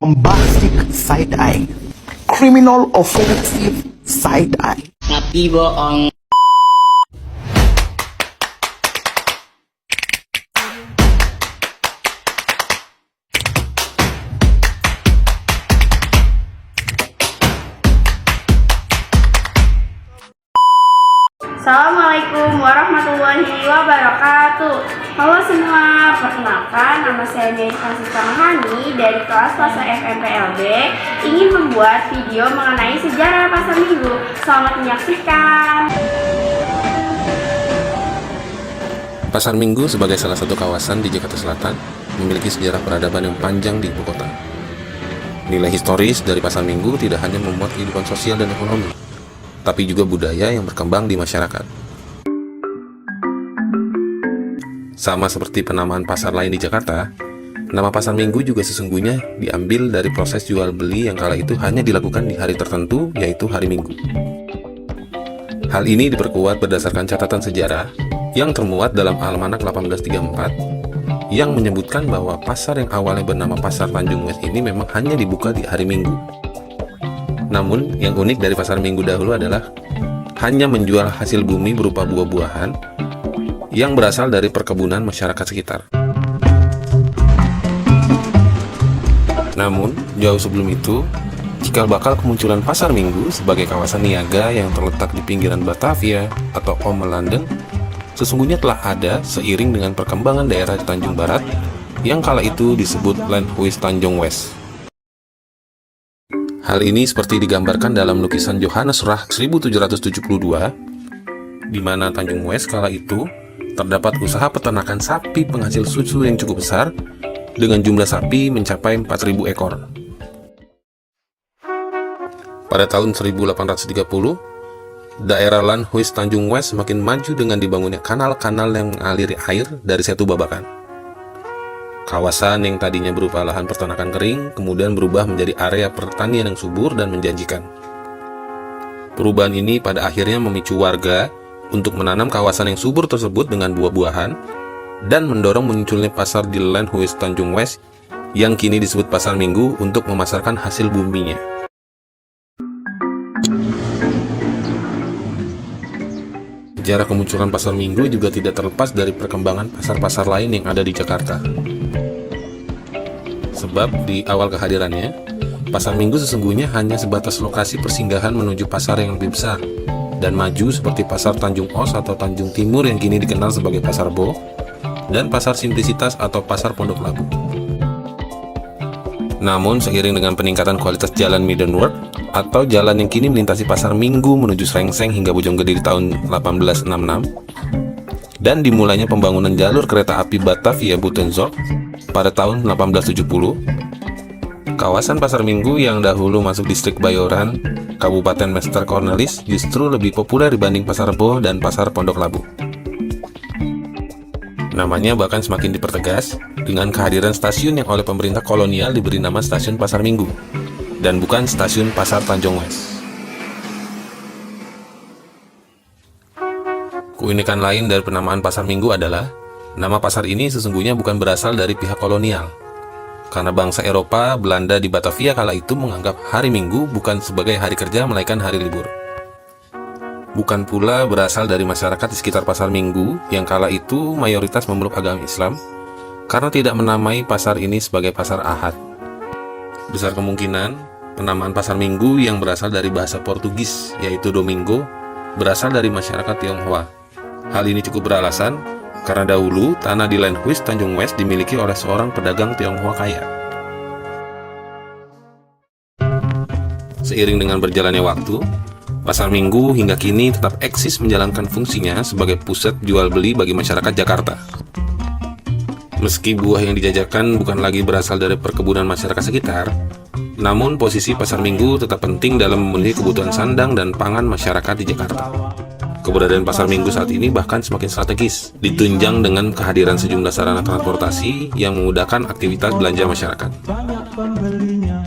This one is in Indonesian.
bombastic side eye, criminal offensive side eye. Ngapi bohong. Assalamualaikum warahmatullahi wabarakatuh. Halo semua, perkenalkan nama saya Dewi Kamahani dari kelas Pasar FMPLB ingin membuat video mengenai sejarah Pasar Minggu. Selamat menyaksikan. Pasar Minggu sebagai salah satu kawasan di Jakarta Selatan memiliki sejarah peradaban yang panjang di ibu kota. Nilai historis dari Pasar Minggu tidak hanya memuat kehidupan sosial dan ekonomi, tapi juga budaya yang berkembang di masyarakat. Sama seperti penamaan pasar lain di Jakarta, nama Pasar Minggu juga sesungguhnya diambil dari proses jual beli yang kala itu hanya dilakukan di hari tertentu, yaitu hari Minggu. Hal ini diperkuat berdasarkan catatan sejarah yang termuat dalam Almanak 1834 yang menyebutkan bahwa pasar yang awalnya bernama Pasar Tanjung West ini memang hanya dibuka di hari Minggu. Namun, yang unik dari Pasar Minggu dahulu adalah hanya menjual hasil bumi berupa buah-buahan yang berasal dari perkebunan masyarakat sekitar. Namun, jauh sebelum itu, cikal bakal kemunculan Pasar Minggu sebagai kawasan niaga yang terletak di pinggiran Batavia atau Ome London sesungguhnya telah ada seiring dengan perkembangan daerah di Tanjung Barat yang kala itu disebut Landhuis Tanjung West. Hal ini seperti digambarkan dalam lukisan Johannes Rach 1772, di mana Tanjung West kala itu terdapat usaha peternakan sapi penghasil susu yang cukup besar dengan jumlah sapi mencapai 4.000 ekor. Pada tahun 1830, daerah Landhuis Tanjung West semakin maju dengan dibangunnya kanal-kanal yang mengaliri air dari Setu Babakan. Kawasan yang tadinya berupa lahan peternakan kering kemudian berubah menjadi area pertanian yang subur dan menjanjikan. Perubahan ini pada akhirnya memicu warga untuk menanam kawasan yang subur tersebut dengan buah-buahan dan mendorong munculnya pasar di Landhuis Tanjung West yang kini disebut Pasar Minggu untuk memasarkan hasil buminya. Sejarah kemunculan Pasar Minggu juga tidak terlepas dari perkembangan pasar-pasar lain yang ada di Jakarta. Sebab di awal kehadirannya, Pasar Minggu sesungguhnya hanya sebatas lokasi persinggahan menuju pasar yang lebih besar dan maju seperti Pasar Tanjung Os atau Tanjung Timur yang kini dikenal sebagai Pasar Bo, dan Pasar Simplicitas atau Pasar Pondok Labu. Namun, seiring dengan peningkatan kualitas jalan Midden Road atau jalan yang kini melintasi Pasar Minggu menuju Srengseng hingga Bojonggede di tahun 1866, dan dimulainya pembangunan jalur kereta api Batavia-Buitenzorg pada tahun 1870, kawasan Pasar Minggu yang dahulu masuk distrik Bayoran, Kabupaten Mester Cornelis justru lebih populer dibanding Pasar Bo dan Pasar Pondok Labu. Namanya bahkan semakin dipertegas dengan kehadiran stasiun yang oleh pemerintah kolonial diberi nama Stasiun Pasar Minggu dan bukan Stasiun Pasar Tanjung West. Keunikan lain dari penamaan Pasar Minggu adalah nama pasar ini sesungguhnya bukan berasal dari pihak kolonial, karena bangsa Eropa Belanda di Batavia kala itu menganggap hari Minggu bukan sebagai hari kerja melainkan hari libur. Bukan pula berasal dari masyarakat di sekitar Pasar Minggu yang kala itu mayoritas memeluk agama Islam, karena tidak menamai pasar ini sebagai pasar Ahad. Besar kemungkinan penamaan Pasar Minggu yang berasal dari bahasa Portugis yaitu Domingo berasal dari masyarakat Tionghoa. Hal ini cukup beralasan karena dahulu tanah di Landhuis Tanjung West dimiliki oleh seorang pedagang Tionghoa kaya. Seiring dengan berjalannya waktu, Pasar Minggu hingga kini tetap eksis menjalankan fungsinya sebagai pusat jual beli bagi masyarakat Jakarta. Meski buah yang dijajakan bukan lagi berasal dari perkebunan masyarakat sekitar, namun posisi Pasar Minggu tetap penting dalam memenuhi kebutuhan sandang dan pangan masyarakat di Jakarta. Keberadaan Pasar Minggu saat ini bahkan semakin strategis, ditunjang dengan kehadiran sejumlah sarana transportasi yang memudahkan aktivitas belanja masyarakat. Banyak pembelinya.